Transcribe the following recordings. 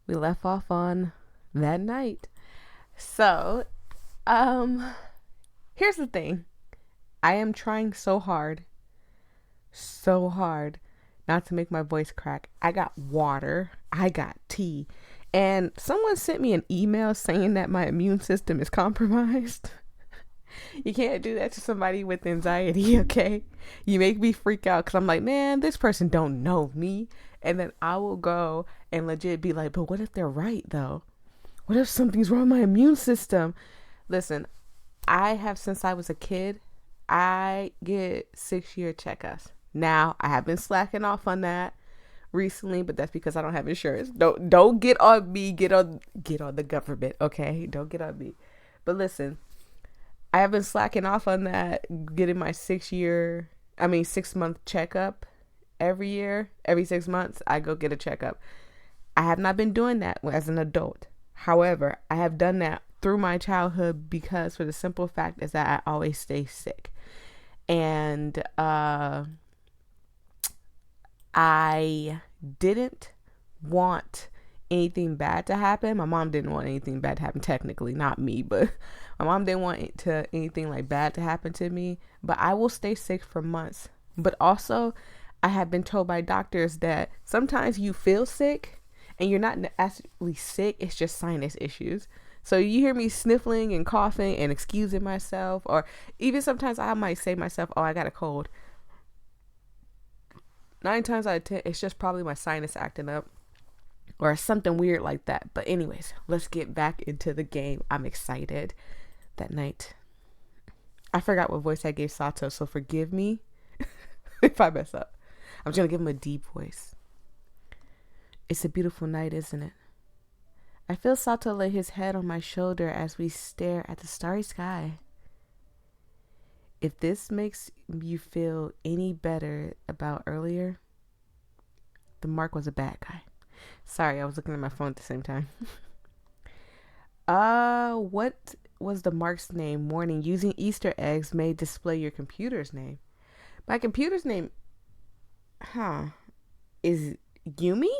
we left off on that night. So, here's the thing. I am trying so hard not to make my voice crack. I got water, I got tea, and someone sent me an email saying that my immune system is compromised. You can't do that to somebody with anxiety, okay? You make me freak out because I'm like, man, this person don't know me. And then I will go and legit be like, but what if they're right though? What if something's wrong with my immune system? Listen, I have since I was a kid, I get 6-year checkups. Now I have been slacking off on that recently, but that's because I don't have insurance. Don't get on me. Get on the government, okay? Don't get on me. But listen, I have been slacking off on that, getting my 6-month checkup every year. Every 6 months, I go get a checkup. I have not been doing that as an adult. However, I have done that through my childhood because for the simple fact is that I always stay sick. And I didn't want anything bad to happen. My mom didn't want anything bad to happen, technically, not me, but my mom didn't want anything like bad to happen to me. But I will stay sick for months. But also, I have been told by doctors that sometimes you feel sick and you're not actually sick, it's just sinus issues. So you hear me sniffling and coughing and excusing myself, or even sometimes I might say myself, oh, I got a cold. 9 times out of 10, it's just probably my sinus acting up or something weird like that. But anyways, let's get back into the game. I'm excited. That night, I forgot what voice I gave Sato, so forgive me if I mess up. I'm just going to give him a deep voice. It's a beautiful night, isn't it? I feel Sato lay his head on my shoulder as we stare at the starry sky. If this makes you feel any better about earlier, the Mark was a bad guy. Sorry, I was looking at my phone at the same time. What was the Mark's name? Warning, using Easter eggs may display your computer's name. My computer's name, is Yumi?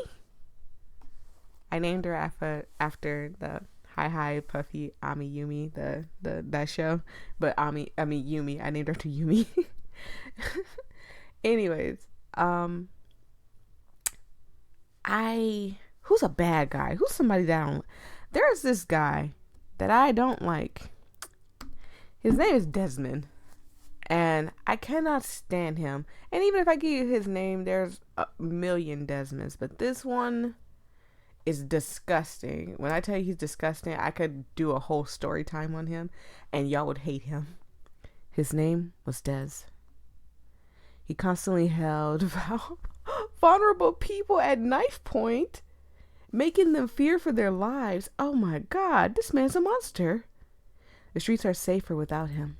I named her after the Hi Puffy Ami Yumi, the that show. But Yumi. I named her to Yumi. Anyways, who's a bad guy? Who's somebody that I don't, there's this guy that I don't like. His name is Desmond. And I cannot stand him. And even if I give you his name, there's a million Desmonds. But this one is disgusting. When I tell you he's disgusting, I could do a whole story time on him. And y'all would hate him. His name was Des. He constantly held vulnerable people at knife point, making them fear for their lives. Oh my God, this man's a monster. The streets are safer without him.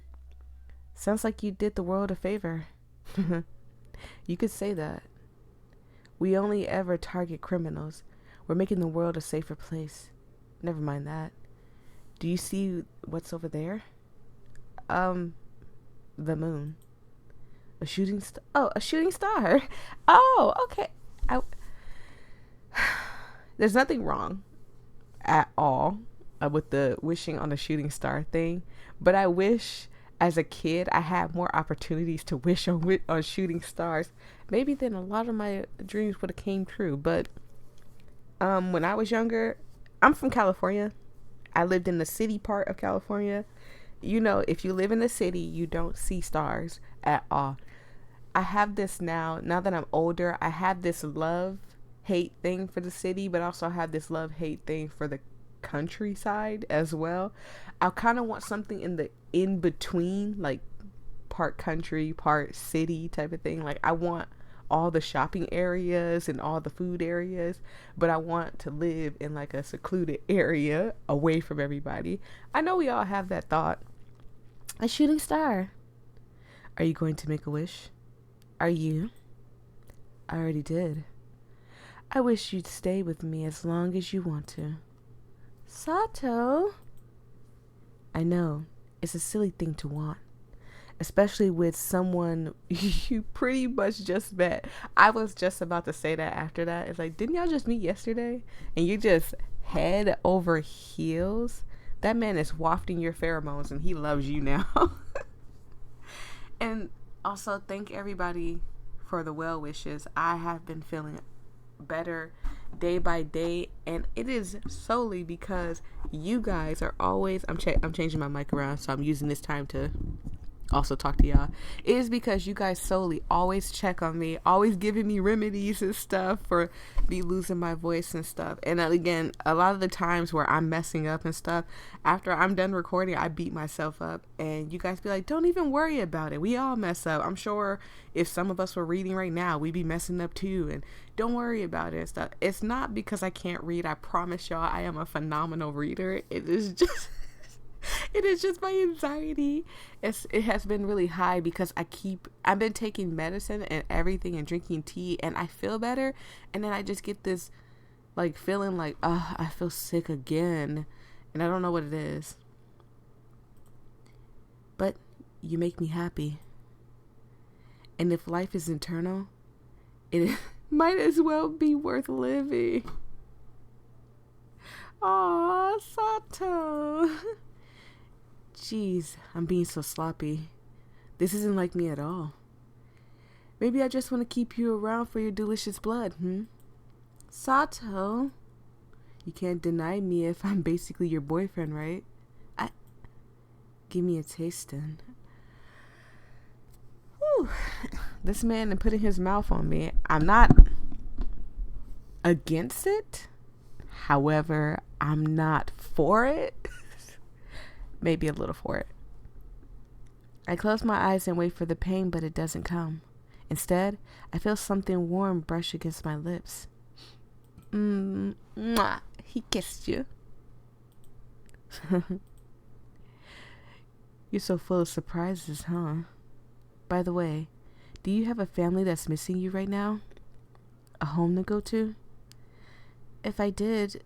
Sounds like you did the world a favor. You could say that. We only ever target criminals. We're making the world a safer place. Never mind that. Do you see what's over there? The moon. A shooting star. Oh, a shooting star. Oh, okay. There's nothing wrong at all with the wishing on a shooting star thing, but I wish as a kid I had more opportunities to wish on shooting stars. Maybe then a lot of my dreams would have came true. But when I was younger, I'm from California. I lived in the city part of California. You know, if you live in the city, you don't see stars at all. I have this now that I'm older, I have this love-hate thing for the city, but also have this love-hate thing for the countryside as well. I kind of want something in between, like part country, part city type of thing. Like I want all the shopping areas and all the food areas, but I want to live in like a secluded area away from everybody. I know we all have that thought. A shooting star. Are you going to make a wish? Are you? I already did. I wish you'd stay with me as long as you want to. Sato. I know, it's a silly thing to want. especially with someone you pretty much just met. I was just about to say that after that. It's like, didn't y'all just meet yesterday? And you just head over heels. That man is wafting your pheromones and he loves you now. And also, thank everybody for the well wishes. I have been feeling better day by day, and it is solely because you guys are always I'm changing my mic around, so I'm using this time to also talk to y'all. It is because you guys solely always check on me, always giving me remedies and stuff for me losing my voice and stuff. And again, a lot of the times where I'm messing up and stuff, after I'm done recording, I beat myself up, and you guys be like, don't even worry about it, we all mess up. I'm sure if some of us were reading right now, we'd be messing up too, and don't worry about it and stuff. It's not because I can't read. I promise y'all, I am a phenomenal reader. It is just it is just my anxiety. It has been really high because I've been taking medicine and everything and drinking tea, and I feel better, and then I just get this like feeling like, I feel sick again, and I don't know what it is. But you make me happy. And if life is eternal, it might as well be worth living. Aw, Sato. Jeez, I'm being so sloppy. This isn't like me at all. Maybe I just want to keep you around for your delicious blood, Sato, you can't deny me if I'm basically your boyfriend, right? Give me a taste then. Whew. This man and putting his mouth on me. I'm not against it. However, I'm not for it. Maybe a little for it. I close my eyes and wait for the pain, but it doesn't come. Instead, I feel something warm brush against my lips. Mwah. He kissed you. You're so full of surprises, huh? By the way, do you have a family that's missing you right now? A home to go to? If I did,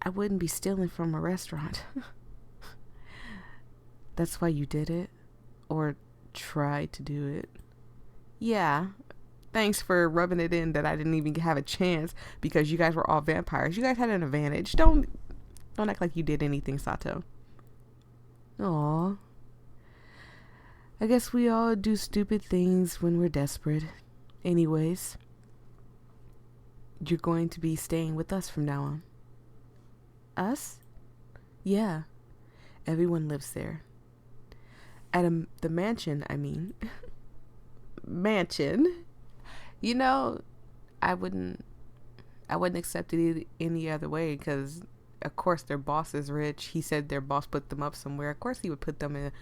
I wouldn't be stealing from a restaurant. That's why you did it? Or tried to do it? Yeah. Thanks for rubbing it in that I didn't even have a chance because you guys were all vampires. You guys had an advantage. Don't act like you did anything, Sato. Aw. I guess we all do stupid things when we're desperate. Anyways, you're going to be staying with us from now on. Us? Yeah. Everyone lives there. At the mansion, I mean. Mansion. You know, I wouldn't accept it any other way because, of course, their boss is rich. He said their boss put them up somewhere. Of course, he would put them in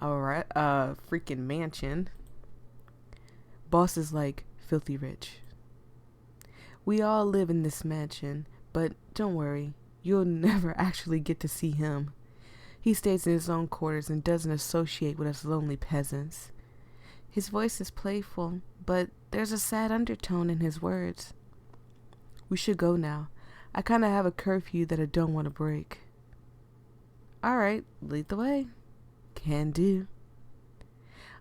a freaking mansion. Boss is like filthy rich. We all live in this mansion, but don't worry, you'll never actually get to see him. He stays in his own quarters and doesn't associate with us lonely peasants. His voice is playful, but there's a sad undertone in his words. We should go now. I kind of have a curfew that I don't want to break. All right, lead the way. Can do.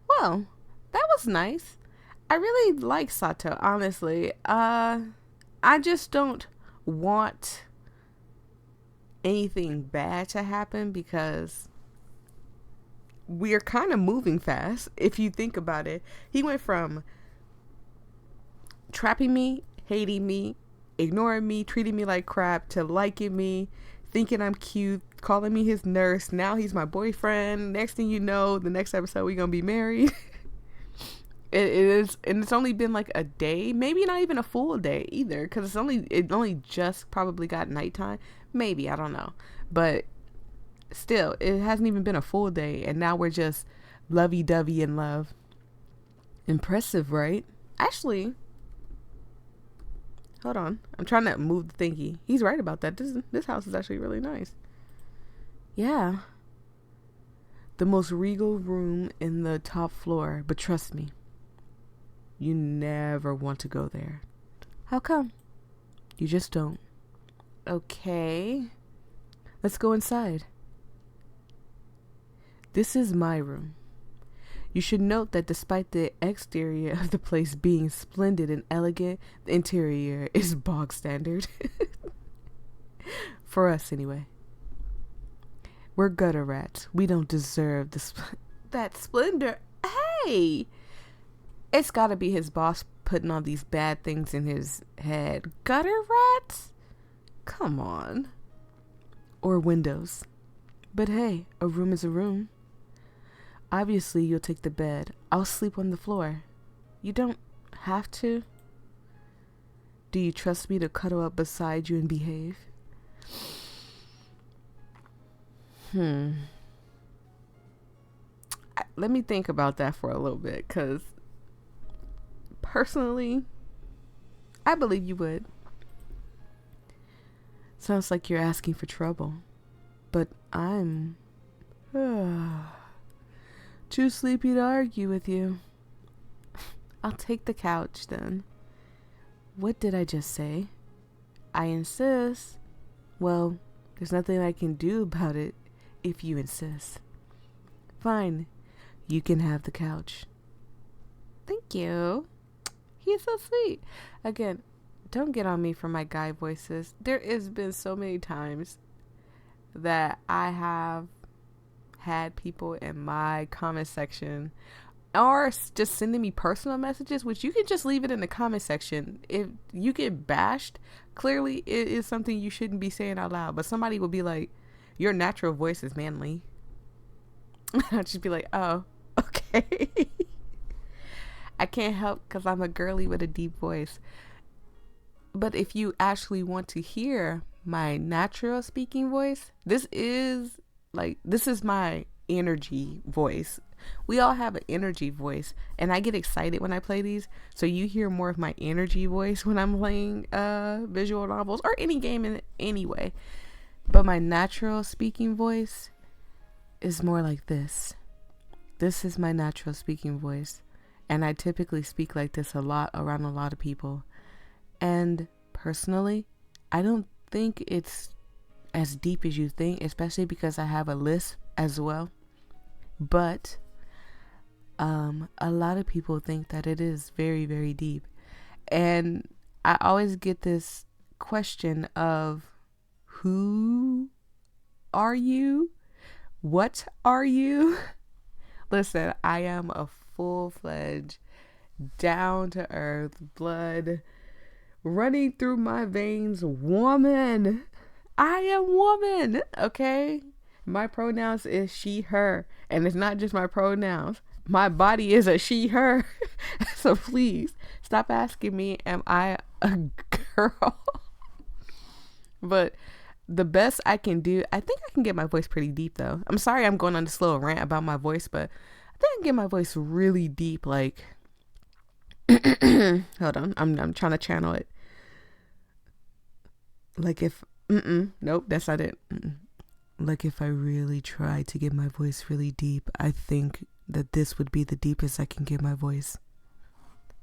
Well, that was nice. I really like Sato, honestly. I just don't want anything bad to happen because we're kind of moving fast. If you think about it, he went from trapping me, hating me, ignoring me, treating me like crap, to liking me, thinking I'm cute, calling me his nurse. Now he's my boyfriend. Next thing you know, the next episode we're gonna be married. It is, and it's only been like a day, maybe not even a full day either, because it only just probably got nighttime. Maybe, I don't know, but still, it hasn't even been a full day, and now we're just lovey-dovey in love. Impressive, right? Actually, hold on, I'm trying to move the thingy. He's right about that. This house is actually really nice. Yeah, the most regal room in the top floor, but trust me, you never want to go there. How come? You just don't. Okay, let's go inside. This is my room. You should note that despite the exterior of the place being splendid and elegant, the interior is bog standard. For us, anyway. We're gutter rats. We don't deserve that splendor. Hey! It's gotta be his boss putting all these bad things in his head. Gutter rats? Come on. Or windows. But hey, a room is a room. Obviously, you'll take the bed. I'll sleep on the floor. You don't have to. Do you trust me to cuddle up beside you and behave? Let me think about that for a little bit, because personally, I believe you would. Sounds like you're asking for trouble, but I'm too sleepy to argue with you. I'll take the couch then. What did I just say? I insist. Well, there's nothing I can do about it if you insist. Fine, you can have the couch. Thank you. He's so sweet. Again, don't get on me for my guy voices. There has been so many times that I have had people in my comment section or just sending me personal messages, which you can just leave it in the comment section. If you get bashed, clearly it is something you shouldn't be saying out loud, but somebody will be like, your natural voice is manly. I'll just be like, oh, okay. I can't help because I'm a girly with a deep voice. But if you actually want to hear my natural speaking voice, this is my energy voice. We all have an energy voice, and I get excited when I play these, so you hear more of my energy voice when I'm playing visual novels or any game in any way. But my natural speaking voice is more like this. This is my natural speaking voice, and I typically speak like this a lot around a lot of people. And personally, I don't think it's as deep as you think, especially because I have a lisp as well. But a lot of people think that it is very, very deep. And I always get this question of, who are you? What are you? Listen, I am a full-fledged, down-to-earth, blood running through my veins woman. I am woman, okay? My pronouns is she, her. And it's not just my pronouns. My body is a she, her. So please, stop asking me, am I a girl? But the best I can do, I think I can get my voice pretty deep, though. I'm sorry I'm going on this little rant about my voice, but I think I can get my voice really deep, like... Hold on, I'm trying to channel it. Like if... Nope, that's not it. Like if I really tried to get my voice really deep, I think that this would be the deepest I can get my voice.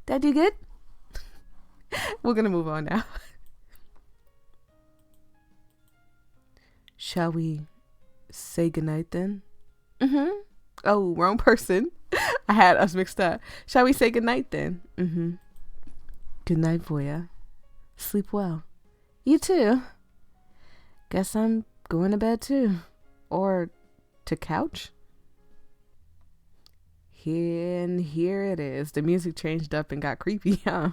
Did I do good? We're gonna move on now. Shall we say goodnight then? Oh, wrong person. I had us mixed up. Shall we say goodnight then? Good night, Voyia. Sleep well. You too. Guess I'm going to bed too. Or to couch. Here it is. The music changed up and got creepy, huh?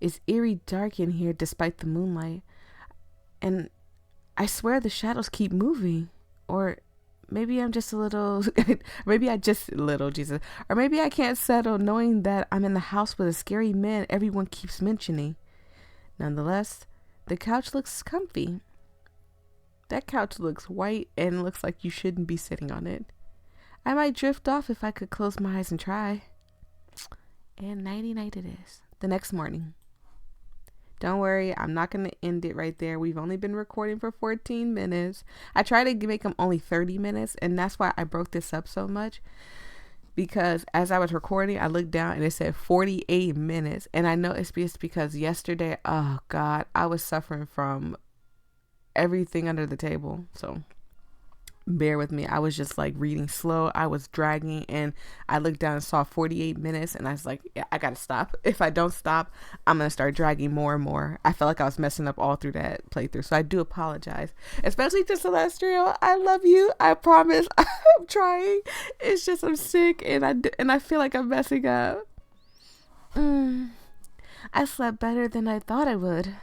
It's eerie dark in here despite the moonlight. And I swear the shadows keep moving. Or maybe I'm just a little... Jesus. Or maybe I can't settle knowing that I'm in the house with a scary man everyone keeps mentioning. Nonetheless, the couch looks comfy. That couch looks white and looks like you shouldn't be sitting on it. I might drift off if I could close my eyes and try. And nighty-night it is. The next morning. Don't worry, I'm not going to end it right there. We've only been recording for 14 minutes. I try to make them only 30 minutes, and that's why I broke this up so much. Because as I was recording, I looked down and it said 48 minutes. And I know it's just because yesterday, oh God, I was suffering from everything under the table. So Bear with me. I was just like reading slow. I was dragging, and I looked down and saw 48 minutes, and I was like, yeah, I gotta stop. If I don't stop, I'm gonna start dragging more and more. I felt like I was messing up all through that playthrough, so I do apologize, especially to Celestial. I love you. I promise. I'm trying. It's just I'm sick, and I feel like I'm messing up. I slept better than I thought I would,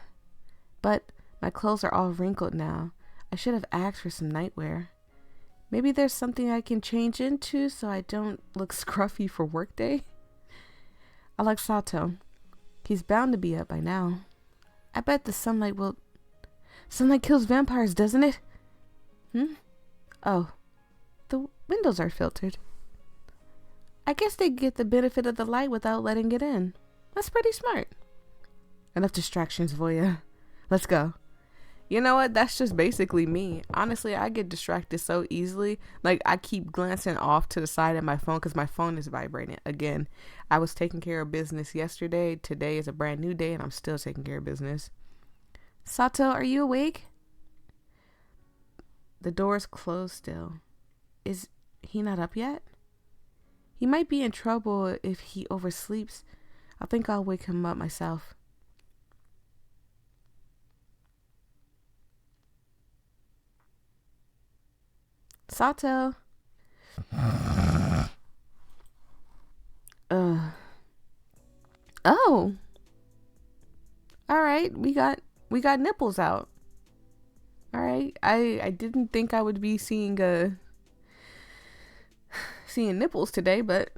but my clothes are all wrinkled now. I should have asked for some nightwear. Maybe there's something I can change into so I don't look scruffy for workday. I like Sato. He's bound to be up by now. I bet the sunlight kills vampires, doesn't it? Oh, the windows are filtered. I guess they get the benefit of the light without letting it in. That's pretty smart. Enough distractions, Voyia. Let's go. You know what? That's just basically me. Honestly, I get distracted so easily. Like, I keep glancing off to the side of my phone because my phone is vibrating. Again, I was taking care of business yesterday. Today is a brand new day, and I'm still taking care of business. Sato, are you awake? The door's closed still. Is he not up yet? He might be in trouble if he oversleeps. I think I'll wake him up myself. Sato. Oh. All right, we got nipples out. All right. I didn't think I would be seeing nipples today, but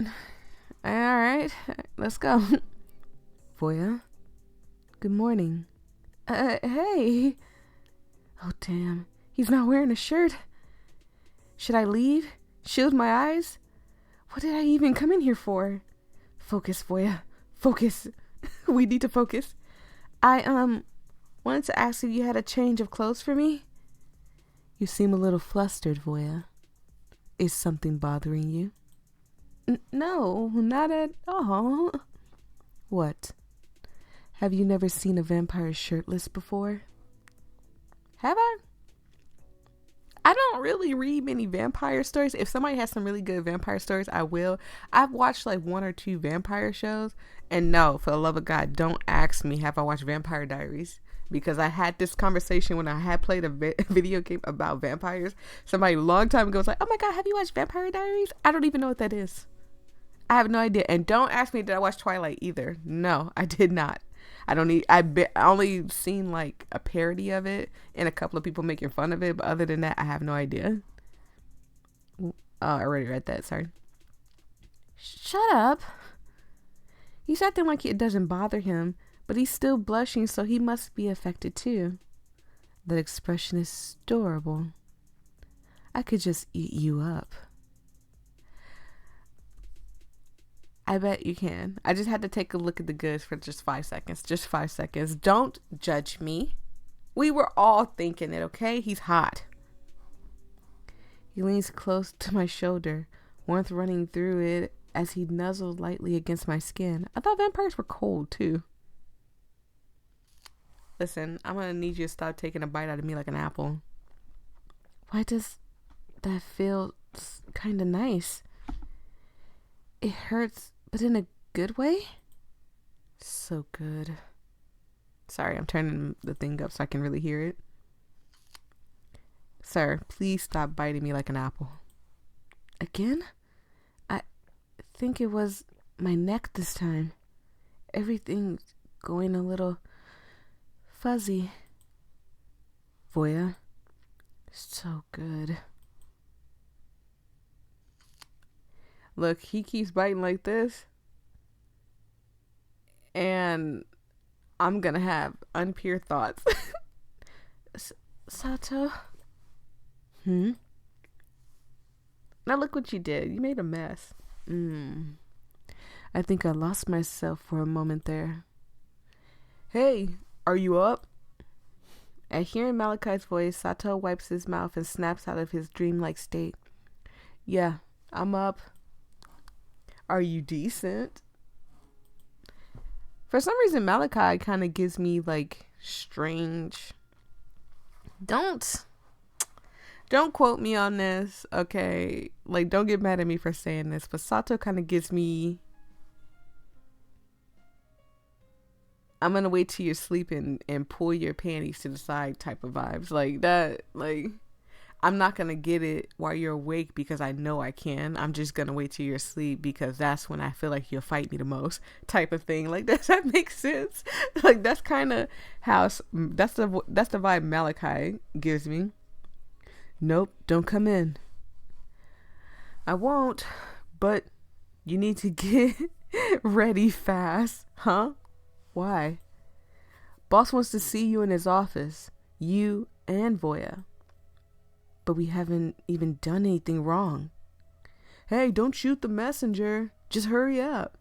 all right. Let's go. Voyia. Good morning. Hey. Oh damn. He's not wearing a shirt. Should I leave? Shield my eyes? What did I even come in here for? Focus, Voyia. Focus. We need to focus. I, wanted to ask if you had a change of clothes for me. You seem a little flustered, Voyia. Is something bothering you? No, not at all. What? Have you never seen a vampire shirtless before? Have I? I don't really read many vampire stories. If somebody has some really good vampire stories, I will. I've watched like 1 or 2 vampire shows. And no, for the love of God, don't ask me have I watched Vampire Diaries. Because I had this conversation when I had played a video game about vampires. Somebody a long time ago was like, oh my God, have you watched Vampire Diaries? I don't even know what that is. I have no idea. And don't ask me, did I watch Twilight either? No, I did not. I only seen like a parody of it and a couple of people making fun of it, but other than that, I have no idea. Oh, I already read that. Sorry. Shut up. He's acting like it doesn't bother him, but he's still blushing, so he must be affected too. That expression is adorable. I could just eat you up. I bet you can. I just had to take a look at the goods for just 5 seconds. Just 5 seconds. Don't judge me. We were all thinking it, okay? He's hot. He leans close to my shoulder, warmth running through it as he nuzzled lightly against my skin. I thought vampires were cold, too. Listen, I'm going to need you to stop taking a bite out of me like an apple. Why does that feel kind of nice? It hurts, but in a good way? So good. Sorry, I'm turning the thing up so I can really hear it. Sir, please stop biting me like an apple. Again? I think it was my neck this time. Everything's going a little fuzzy. Voyia. So good. Look, he keeps biting like this. And I'm gonna have unpure thoughts. Sato? Now look what you did. You made a mess. I think I lost myself for a moment there. Hey, are you up? At hearing Malachi's voice, Sato wipes his mouth and snaps out of his dreamlike state. Yeah, I'm up. Are you decent? For some reason, Malachi kind of gives me like strange. Don't Don't quote me on this, okay? Like, don't get mad at me for saying this, but Sato kind of gives me, I'm gonna wait till you're sleeping and pull your panties to the side type of vibes. Like that, like, I'm not gonna get it while you're awake because I know I can. I'm just gonna wait till you're asleep because that's when I feel like you'll fight me the most, type of thing. Like, does that make sense? Like, that's kind of how, that's the vibe Malachi gives me. Nope, don't come in. I won't, but you need to get ready fast, huh? Why? Boss wants to see you in his office, you and Voyia. But we haven't even done anything wrong. Hey, don't shoot the messenger. Just hurry up.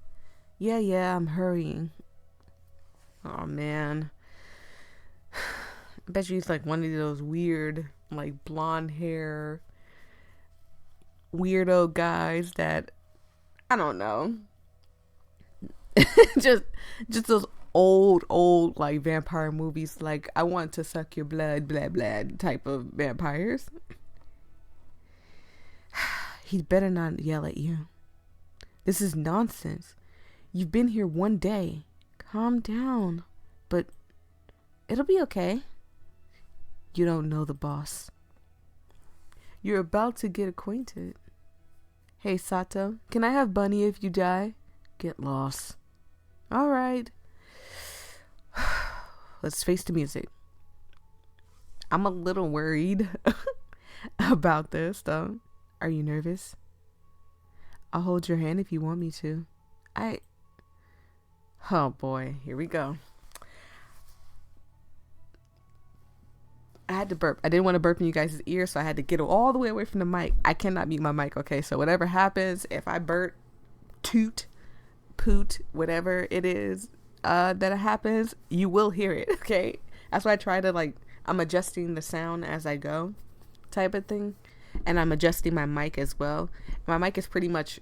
Yeah, I'm hurrying. Oh, man. I bet you he's like one of those weird, like, blonde hair, weirdo guys that, I don't know. just those old like vampire movies, like I want to suck your blood, blah blah type of vampires. He better not yell at you. This is nonsense. You've been here one day. Calm down. But it'll be okay. You don't know the boss. You're about to get acquainted. Hey, Sato, can I have Bunny if you die? Get lost. All right. Let's face the music. I'm a little worried about this, though. Are you nervous? I'll hold your hand if you want me to. Oh boy, here we go. I had to burp. I didn't want to burp in you guys' ear, so I had to get all the way away from the mic. I cannot mute my mic, okay? So whatever happens, if I burp, toot, poot, whatever it is that happens, you will hear it, okay? That's why I try to, like, I'm adjusting the sound as I go type of thing. And I'm adjusting my mic as well. My mic is pretty much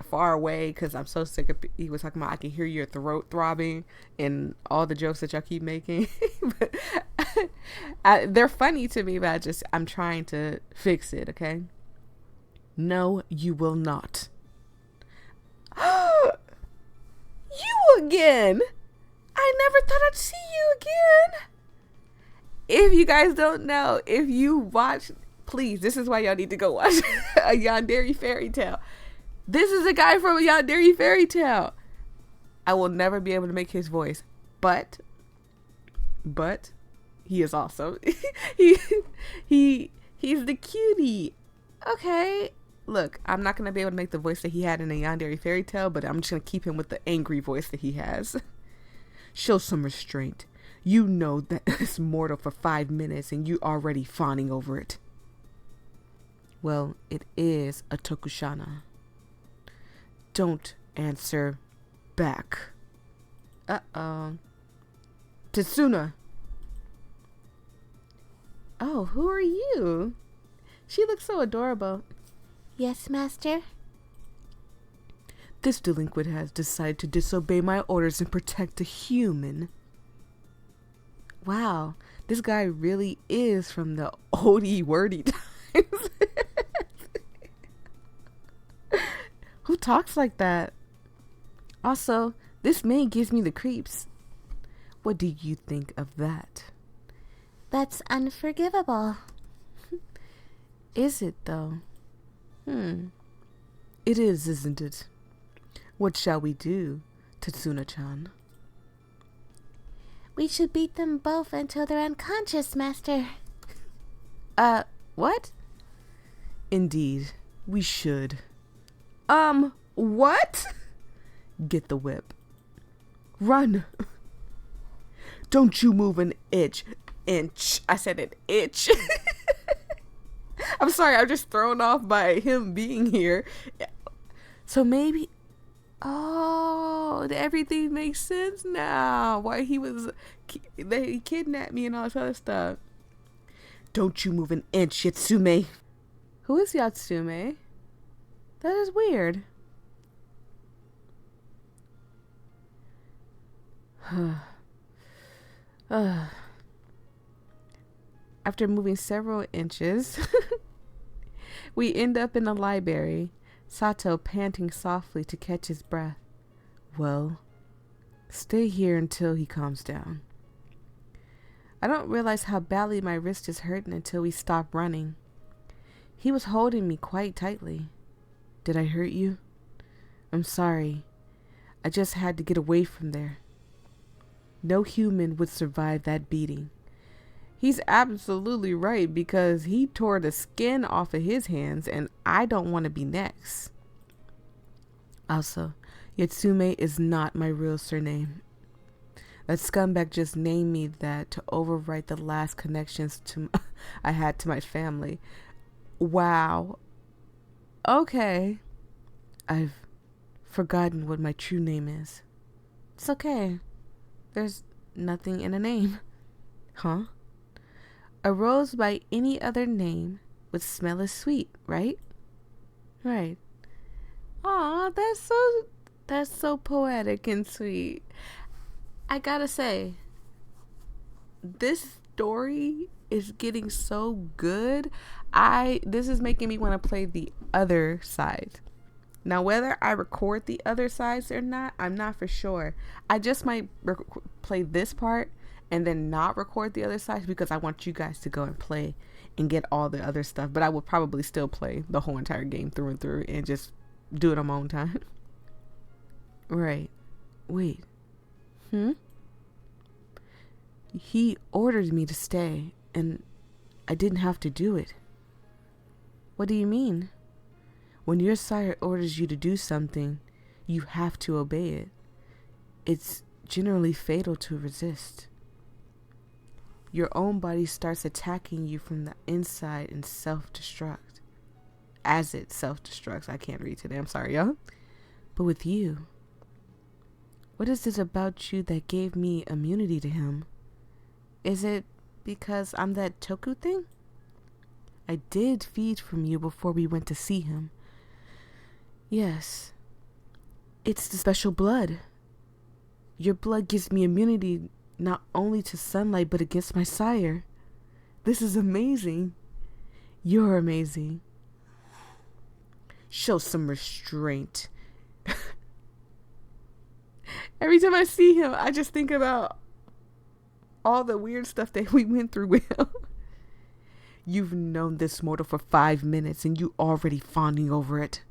far away because I'm so sick of, he was talking about I can hear your throat throbbing and all the jokes that y'all keep making. But they're funny to me, but I'm trying to fix it, okay? No, you will not. You again! I never thought I'd see you again! If you guys don't know, if you watch, please, this is why y'all need to go watch a Yandere fairy tale. This is a guy from a Yandere fairy tale. I will never be able to make his voice, but he is awesome. He's the cutie. Okay. Look, I'm not gonna be able to make the voice that he had in a Yandere fairy tale, but I'm just gonna keep him with the angry voice that he has. Show some restraint. You know that it's mortal for 5 minutes and you already fawning over it. Well, it is a Tokushana. Don't answer back. Uh-oh. Tsuna. Oh, who are you? She looks so adorable. Yes, master? This delinquent has decided to disobey my orders and protect a human. Wow, this guy really is from the oldie wordy times. Who talks like that? Also, this maid gives me the creeps. What do you think of that? That's unforgivable. Is it, though? It is, isn't it? What shall we do, Tatsuna-chan? We should beat them both until they're unconscious, master. What? Indeed, we should. What? Get the whip. Run. Don't you move an inch. I said an itch. I'm sorry, I'm just thrown off by him being here. So maybe... Oh, everything makes sense now. Why they kidnapped me and all this other stuff. Don't you move an inch, Yatsume. Who is Yatsume? That is weird. After moving several inches, We end up in the library, Sato panting softly to catch his breath. Well, stay here until he calms down. I don't realize how badly my wrist is hurting until we stop running. He was holding me quite tightly. Did I hurt you? I'm sorry. I just had to get away from there. No human would survive that beating. He's absolutely right because he tore the skin off of his hands and I don't want to be next. Also, Yatsume is not my real surname. That scumbag just named me that to overwrite the last connections I had to my family. Wow. Okay. I've forgotten what my true name is. It's okay. There's nothing in a name. Huh? A rose by any other name would smell as sweet, right? Right. Aw, that's so poetic and sweet. I gotta say, this story is getting so good. This is making me want to play the other side. Now, whether I record the other sides or not, I'm not for sure. I just might play this part and then not record the other sides because I want you guys to go and play and get all the other stuff. But I will probably still play the whole entire game through and through and just do it on my own time. Right. Wait. He ordered me to stay and I didn't have to do it. What do you mean? When your sire orders you to do something, you have to obey it. It's generally fatal to resist. Your own body starts attacking you from the inside and self-destruct. As it self-destructs. I can't read today. I'm sorry, y'all. But with you, what is it about you that gave me immunity to him? Is it because I'm that Toku thing? I did feed from you before we went to see him. Yes, it's the special blood. Your blood gives me immunity not only to sunlight but against my sire. This is amazing. You're amazing. Show some restraint. Every time I see him, I just think about all the weird stuff that we went through with him. You've known this mortal for 5 minutes and you already fawning over it.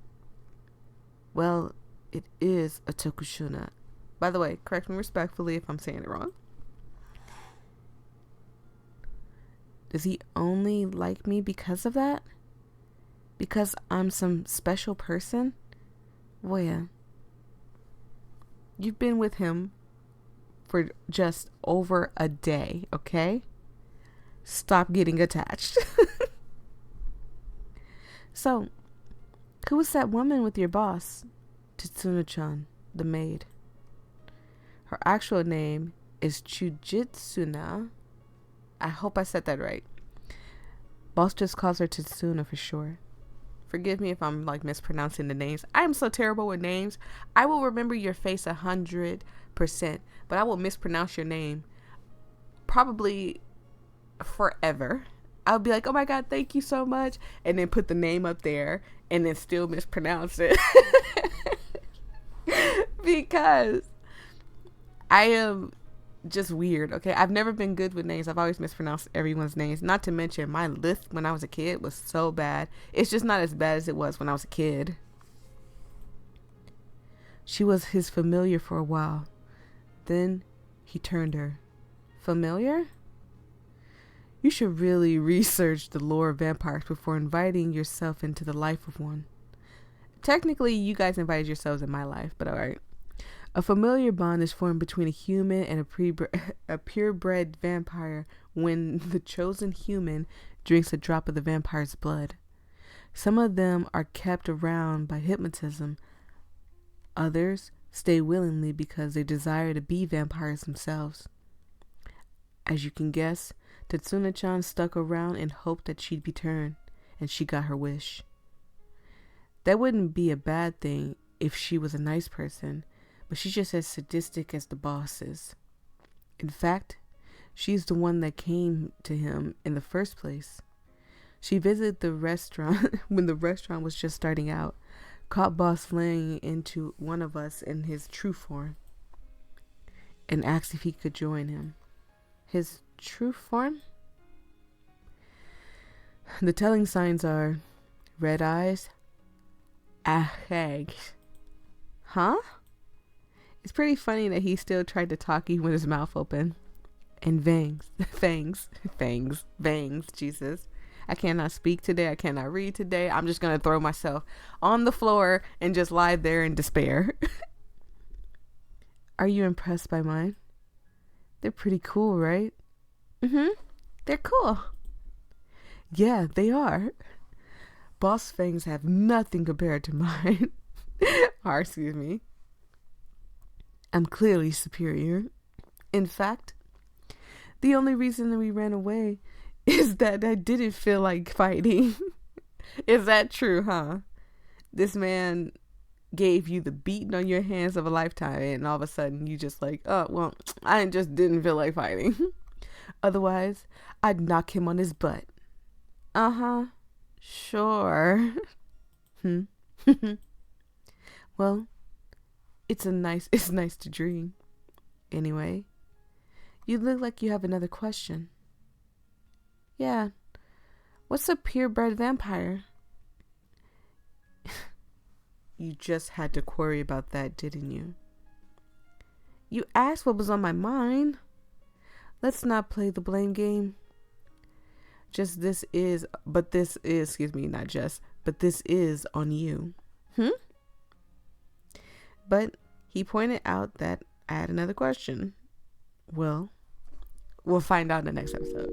Well, it is a tokushuna. By the way, correct me respectfully if I'm saying it wrong. Does he only like me because of that? Because I'm some special person? Voyia, you've been with him for just over a day, okay? Stop getting attached. So, who was that woman with your boss? Tsuno-chan, the maid. Her actual name is Chujitsuna. I hope I said that right. Boss just calls her Tetsuna for sure. Forgive me if I'm like mispronouncing the names. I am so terrible with names. I will remember your face 100%, but I will mispronounce your name probably forever. I'll be like, oh my god, thank you so much, and then put the name up there and then still mispronounce it. Because I am just weird, okay? I've never been good with names. I've always mispronounced everyone's names. Not to mention my lisp when I was a kid was so bad. It's just not as bad as it was when I was a kid. She was his familiar for a while. Then he turned her. Familiar? You should really research the lore of vampires before inviting yourself into the life of one. Technically, you guys invited yourselves in my life, but alright. A familiar bond is formed between a human and a purebred vampire when the chosen human drinks a drop of the vampire's blood. Some of them are kept around by hypnotism. Others stay willingly because they desire to be vampires themselves. As you can guess, Tetsuna-chan stuck around and hoped that she'd be turned, and she got her wish. That wouldn't be a bad thing if she was a nice person, but she's just as sadistic as the boss is. In fact, she's the one that came to him in the first place. She visited the restaurant when the restaurant was just starting out, caught Boss flaying into one of us in his true form, and asked if he could join him. His true form? The telling signs are red eyes, eggs. Huh? It's pretty funny that he still tried to talk even with his mouth open. And fangs, Jesus. I cannot speak today. I cannot read today. I'm just going to throw myself on the floor and just lie there in despair. Are you impressed by mine? They're pretty cool, right? They're cool. Yeah, they are. Boss fangs have nothing compared to mine. Or, excuse me. I'm clearly superior. In fact, the only reason that we ran away is that I didn't feel like fighting. Is that true, huh? This man gave you the beating on your hands of a lifetime, and all of a sudden you just like, oh, well, I just didn't feel like fighting. Otherwise, I'd knock him on his butt. Sure. Well, it's nice to dream. Anyway, you look like you have another question. Yeah. What's a purebred vampire? You just had to query about that, didn't you? You asked what was on my mind. Let's not play the blame game. This is on you. But he pointed out that I had another question. Well, we'll find out in the next episode.